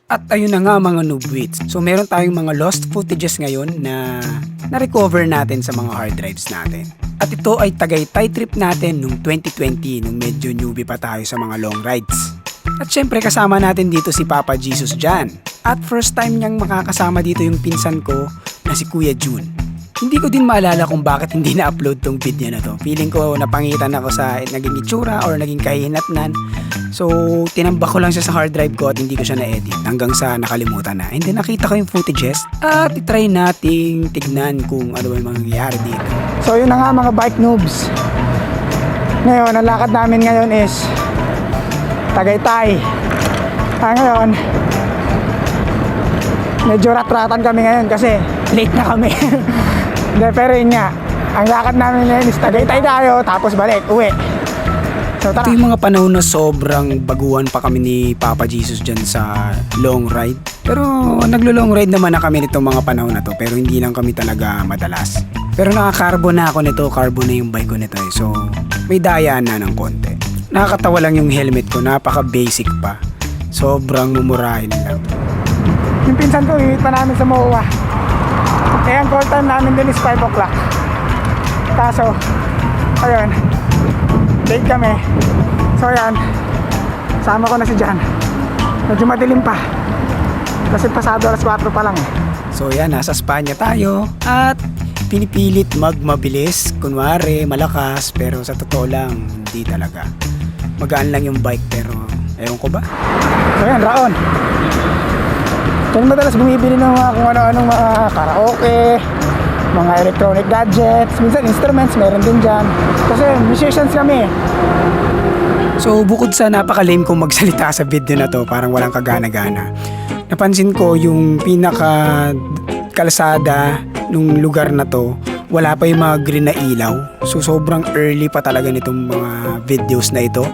At ayun na nga mga noobwits. So meron tayong mga lost footages ngayon na na-recover natin sa mga hard drives natin. At ito ay Tagaytay trip natin nung 2020 nung medyo newbie pa tayo sa mga long rides. At syempre kasama natin dito si Papa Jesus dyan. At first time niyang makakasama dito yung pinsan ko na si Kuya Jun. Hindi ko din maalala kung bakit hindi na-upload tong video na to. Feeling ko napangitan ako sa naging itsura or naging kahinatnan. So, tinambak ko lang siya sa hard drive ko at hindi ko siya na-edit hanggang sa nakalimutan na. And then nakita ko yung footages at itry nating tignan kung ano yung mangyayari dito. So yun na nga mga bike noobs. Ngayon, ang lakad namin ngayon is Tagaytay. Ngayon, medyo rat-ratan kami ngayon kasi late na kami. Hindi, pero yun nga, ang lakad namin ngayon is Tagaytay tayo, tapos balik, uwi. So tara. Ito yung mga panahon na sobrang baguhan pa kami ni Papa Jesus dyan sa long ride. Pero naglo-long ride naman na kami nitong mga panahon na to, pero hindi lang kami talaga madalas. Pero naka-carbon na ako nito, carbon na yung bike ko nito eh. So may daya na ng konti. Nakakatawa lang yung helmet ko, napaka-basic pa. Sobrang mumurahin lang. Yung pinsan ko, hihit pa namin sa MOA. Kaya ang call time namin din is 5 o'clock. Kaso, ayun, late kami. So ayan, sama ko na si Jan. Medyo madilim pa. Kasi pasado alas 4 pa lang eh. So yan, nasa Espanya tayo at pinipilit magmabilis, kunwari malakas, pero sa totoo lang, hindi talaga. Magaan lang yung bike pero ewan ko ba? So ayan, Raon. Diyan madalas bumibili ng mga kung ano-anong mga karaoke, mga electronic gadgets, minsan instruments, meron din dyan. Kasi musicians kami. So bukod sa napaka-lame kong magsalita sa video na to, parang walang kagana-gana, napansin ko yung pinaka kalsada nung lugar na to, wala pa yung mga green na ilaw. So sobrang early pa talaga nitong mga videos na ito.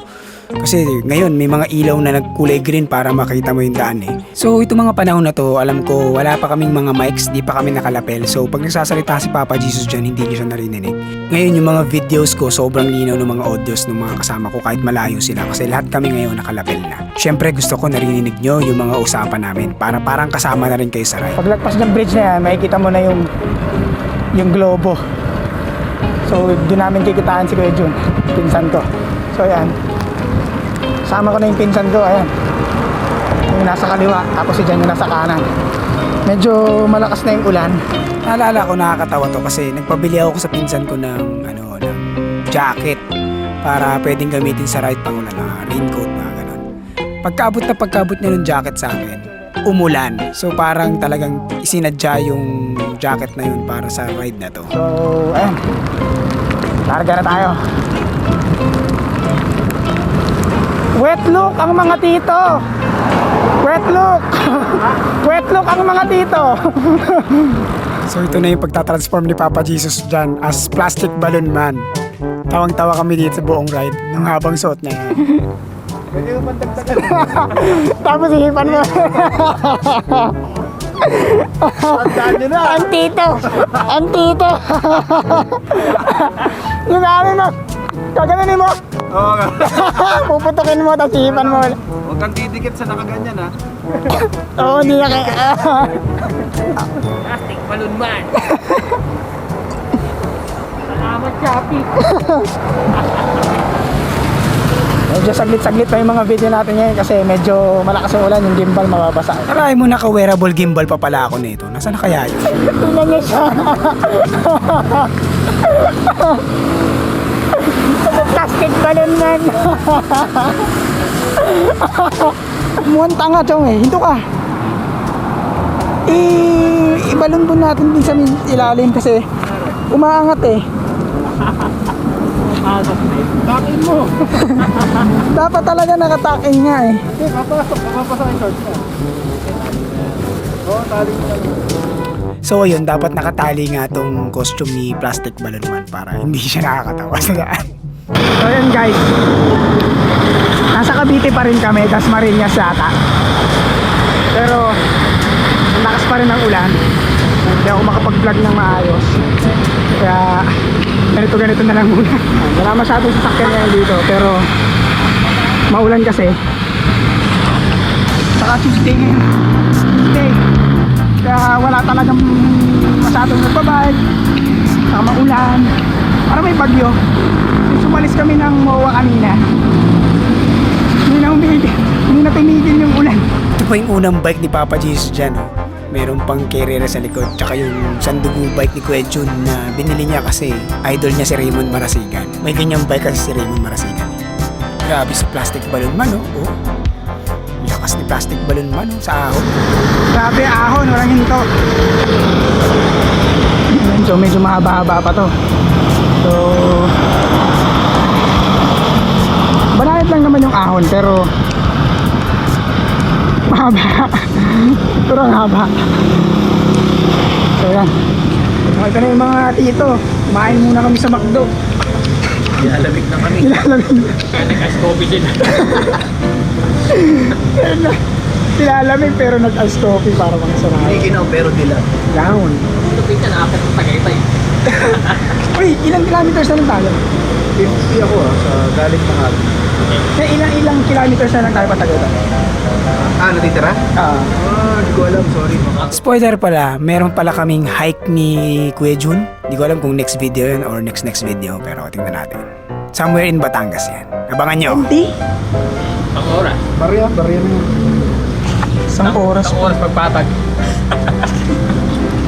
Kasi ngayon may mga ilaw na nagkulay green para makita mo yung daan eh. So itong mga panahon na to, alam ko wala pa kaming mga mics, di pa kami nakalapel. So pag nagsasalita si Papa Jesus dyan, hindi niyo siya narinig. Ngayon yung mga videos ko, sobrang linaw ng mga audios ng mga kasama ko kahit malayo sila. Kasi lahat kami ngayon nakalapel na. Siyempre gusto ko narinig nyo yung mga usapan namin para parang kasama na rin kayo sa ride. Paglagpas ng bridge na yan, makikita mo na yung globo. So doon namin kikitaan si Kuya Jun, pinsan ko. So ayan, sama ko na yung pinsan ko, ayan. Yung nasa kaliwa, tapos si Jan yung nasa kanan. Medyo malakas na yung ulan. Naalala ko, nakakatawa to kasi nagpabili ako sa pinsan ko ng jacket para pwedeng gamitin sa ride pang ulan, na raincoat na gano'n. Pagkaabot niya ng jacket sa akin, umulan. So parang talagang isinadya yung jacket na yun para sa ride na to. So ayan, larga na tayo. Wet look ang mga tito. Wet look. Wet look ang mga tito. So ito na yung pagtatransform ni Papa Jesus dyan as plastic balloon man. Tawang-tawa kami dito sa buong ride nung habang suot na yan. Tapos ihipan mo. Ang tito. Ang tito. Yung amin mo. Gaganin mo. Oo nga. Puputukin mo, tapos ihipan mo. Huwag kang didikit sa nakaganyan ha. Oo, hindi na kaya. Plastic balloon man. Salamat, Chappy. Medyo saglit-saglit pa yung mga video natin ngayon kasi medyo malakas yung ulan, yung gimbal mababasa. Aray mo, naka-wearable gimbal pa pala ako nito. Nasaan na kaya yun? Tingnan niya siya. Plastic balloon man. Mukhang tanga, chong eh. Hinto ka. Ibalon po natin din sa ilalim kasi umaangat eh. Takin mo. Dapat talaga nakataking nga eh. Papasok yung shorts mo. Oo, tali mo lang. So ayun, dapat nakatali nga tong costume ni Plastic Balloon Man para hindi siya nakakatawa sa daan. So yun guys, nasa Cavite pa rin kami, Dasmariñas yata. Pero ang lakas pa rin ng ulan, hindi ako makapag-vlog ng maayos. Kaya ganito na lang muna. Wala masyadong sasakyan ngayon dito, pero maulan kasi. Saka Tuesday ngayon. Tuesday. Kaya wala talagang masyadong nagbabike. Saka maulan. Parang may bagyo. Since umalis kami ng MOA kanina, hindi na tumigil yung ulan. Ito pa yung unang bike ni Papa Jesus dyan. Oh. Meron pang carrier sa likod. Tsaka yung sandugo bike ni Kuya Jun na binili niya kasi idol niya si Raymond Marasigan. May ganyang bike kasi si Raymond Marasigan. Grabe sa plastic balloon man, oh. Lakas ni plastic balloon man, oh, sa ahon. Grabe ahon, walang hinto. So medyo mahaba-haba pa to. So banayad lang naman yung ahon pero mahaba. Pero ang haba. So yan. Ito na yung mga tito. Kumain muna kami sa McDo. Nilalamig na kami. Kaya nag-ice coffee din. Nilalamig pero nag-ice coffee para mga sarap. May ginaw pero dilat. Down. Lupit ka na apat ng Tagaytay. Uy, ilang kilometers na lang tayo? 50 ako sa galing na hapon. Ilang kilometers na lang tayo patagal? Natitira? Ah. Hindi ko alam, sorry. Spoiler pala, meron pala kaming hike ni Kuya Jun. Hindi ko alam kung next video yun or next video, pero tingnan natin. Somewhere in Batangas yan. Abangan nyo. Hindi. Pang oras. Barya na yun. Isang oras. Isang oras pagpatag.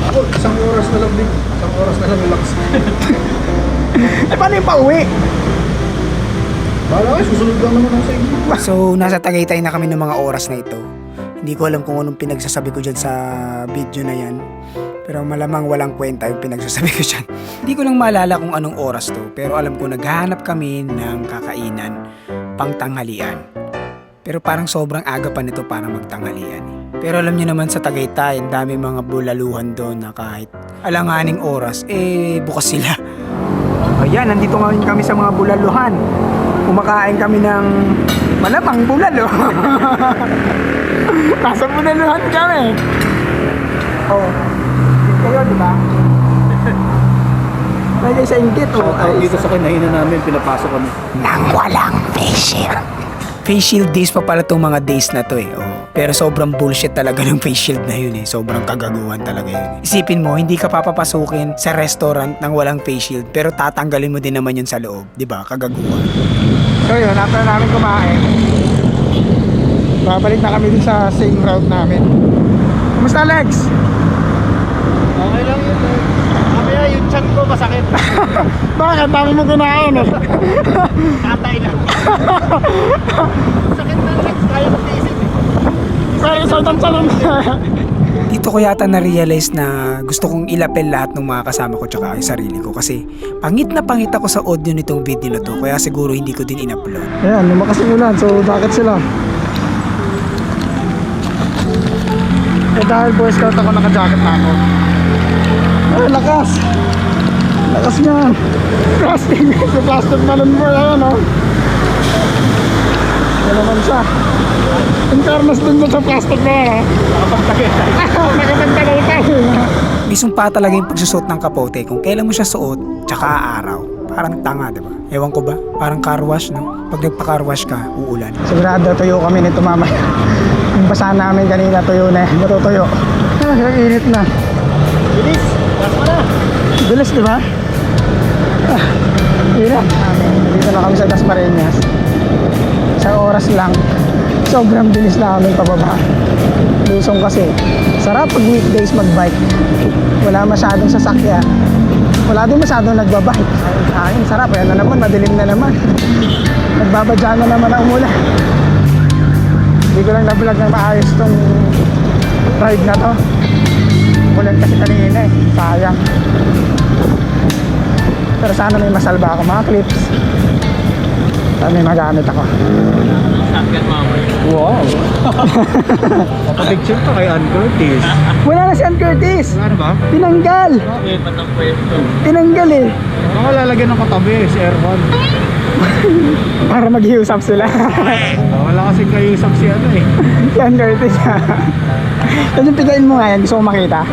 Ako, isang oras na lang din. Isang oras na lang relax. Paano yung pauwi? Bala kayo, susunod lang naman ako sa inyo. So, nasa Tagaytay na kami ng mga oras na ito. Hindi ko alam kung anong pinagsasabi ko dyan sa video na yan. Pero malamang walang kwenta yung pinagsasabi ko dyan. Hindi ko lang maalala kung anong oras to. Pero alam ko naghahanap kami ng kakainan pang tanghalian. Pero parang sobrang aga pa nito para magtanghalian. Pero alam niyo naman sa Tagaytay, ang dami mga bulaluhan doon na kahit alanganing oras, bukas sila. Ayan, nandito ngayon kami sa mga bulaluhan. Kumakain kami ng malamang bulalo. Nasa bulaluhan kami. Oh, dito yun, di ba? Lagay sa inggit, oh. Dito sa kinainan namin, pinapasok kami. Nang walang face shield. Face shield days pa pala itong mga days na to oh. Pero sobrang bullshit talaga ng face shield na yun Sobrang kagaguhan talaga yun. Isipin mo, hindi ka papapasukin sa restaurant ng walang face shield pero tatanggalin mo din naman yun sa loob. Diba? Kagaguhan. So yun, after namin kumain, babalik na kami din sa same route namin. Kumusta, Lex? Okay lang yun. Mamaya yung chan ko masakit. Bakit? Dami mo kinain Katay lang. Sakit na legs, kaya mag-iisip Sorry, saltan-salon. Dito ko yata na-realize na gusto kong ilapel lahat ng mga kasama ko tsaka yung sarili ko kasi pangit na pangit ako sa audio nitong video na to kaya siguro hindi ko din in-upload. Ayan, lumakas yung ulan. So, bakit sila? Dahil Boy Scout ako, naka-jacket na ako. Ay, lakas! Lakas niya! Plastic! Si plastic balloon mo yan, oh! Yan naman siya. In fairness din sa plastic na yan, Nakapagtagay. Nakapagtagay tayo. May sumpa talaga yung pagsusot ng kapote kung kailan mo siya suot tsaka araw. Parang tanga, diba? Ewan ko ba? Parang car wash, no? Pag nagpa-car wash ka, uulan. Sigurado tuyo kami nito mamaya. Yung basahan namin kanina tuyo na matutuyo. Ah, ang init na. Bilis, gas mo na. Bilis, di ba? Ah, init. Dito na kami sa Dasmariñas. Isang oras lang. Sobrang bilis na kami pababa. Lusong kasi. Sarap pag weekdays magbike. Wala masyadong sasakyan. Wala din masyadong nagbabike. Ayun, sarap. Ayan na naman, madilim na naman. Nagbabadya na naman ang umulan. Hindi ko lang na-vlog na maayos tong ride na to. Ulan kasi kanina sayang. Pero sana may masalba ako mga clips. Sana may magamit ako. Shotgun mamay. Wow. Kapag-picture pa kay Ann Curtis. Wala na si Ann Curtis. Ano ba? Tinanggal. Okay, ba't ang pwesto? Tinanggal eh. Baka lalagyan ng katabi, si Erwan. Para mag-usap sila. Wala kasing kayusap si ano eh. Si Ann Curtis. Tapos yung pigain mo nga yan. Gusto ko makita.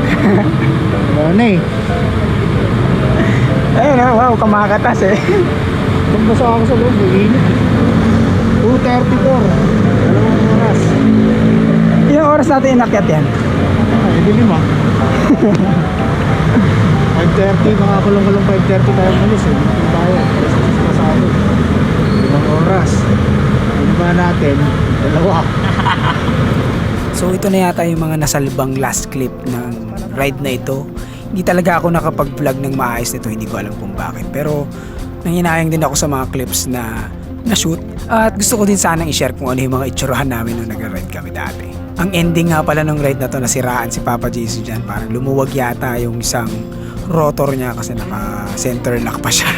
Ano eh. Ayun oh, wow, kamakatas eh. Magbasa ako sa loob, init. 2:34. Dalawang oras. oras natin inakyat yan? Ay, dilim ah. 5:30, nakakulong-kulong 5:30 tayo malis eh. Hindi tayo. Pasado. 5 oras. Binaba natin, 2. So ito na yata yung mga nasalbang last clip ng ride na ito. Hindi talaga ako nakapag-vlog ng maayos nito, hindi ko alam kung bakit. Pero nanginayang din ako sa mga clips na shoot. At gusto ko din sanang i-share kung ano yung mga itsurahan namin nung nag-ride kami dati. Ang ending nga pala ng ride na to, nasiraan si Papa Jesus dyan. Parang lumuwag yata yung isang rotor niya kasi naka-center lock pa siya.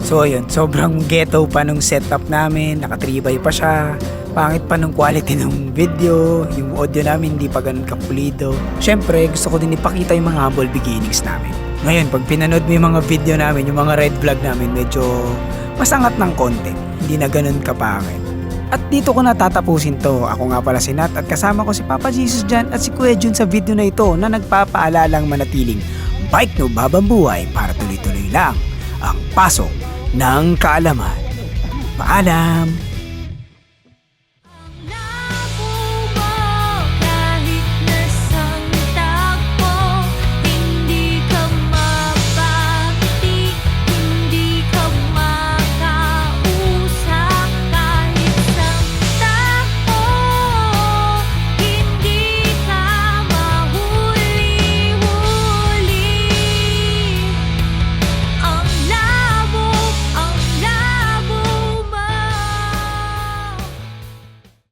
So ayun, sobrang ghetto pa nung setup namin, naka-3x pa siya. Pangit pa nung quality ng video, yung audio namin hindi pa ganun kapulido. Syempre, gusto ko din ipakita yung mga humble beginnings namin. Ngayon, pag pinanood mo yung mga video namin, yung mga ride vlog namin, medyo masangat ng konti. Hindi na ganun kapangit. At dito ko natatapusin to. Ako nga pala si Nat at kasama ko si Papa Jesus dyan at si Kuya Jun sa video na ito na nagpapaalalang manatiling bike no babambuhay para tuloy-tuloy lang ang pasok ng kaalaman. Paalam!